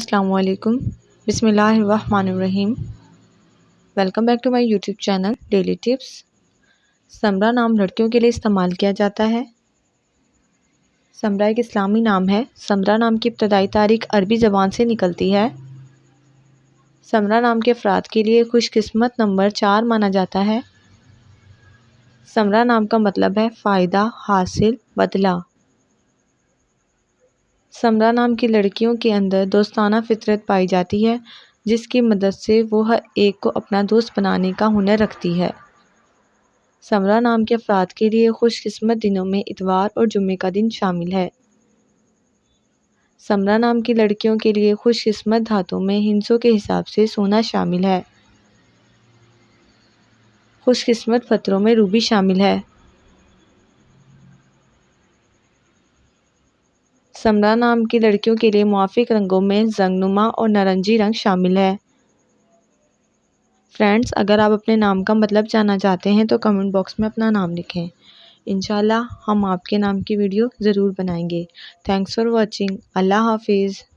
السلام علیکم، بسم اللہ الرحمن الرحیم۔ Welcome back to my YouTube channel daily tips. Samra نام لڑکیوں کے لیے استعمال کیا جاتا ہے۔ سمرہ ایک اسلامی نام ہے۔ سمرہ نام کی ابتدائی تاریخ عربی زبان سے نکلتی ہے۔ سمرہ نام کے افراد کے لیے خوش قسمت نمبر 4 مانا جاتا ہے۔ سمرہ نام کا مطلب ہے فائدہ، حاصل، بدلہ۔ سمرہ نام کی لڑکیوں کے اندر دوستانہ فطرت پائی جاتی ہے، جس کی مدد سے وہ ہر ایک کو اپنا دوست بنانے کا ہنر رکھتی ہے۔ سمرہ نام کے افراد کے لیے خوش قسمت دنوں میں اتوار اور جمعے کا دن شامل ہے۔ سمرہ نام کی لڑکیوں کے لیے خوش قسمت دھاتوں میں ہندسوں کے حساب سے سونا شامل ہے۔ خوش قسمت پتھروں میں روبی شامل ہے۔ سمرہ نام کی لڑکیوں کے لیے موافق رنگوں میں زنگنما اور نارنجی رنگ شامل ہے۔ فرینڈز، اگر آپ اپنے نام کا مطلب جاننا چاہتے ہیں تو کمنٹ باکس میں اپنا نام لکھیں۔ انشاءاللہ ہم آپ کے نام کی ویڈیو ضرور بنائیں گے۔ Thanks for watching. اللہ حافظ۔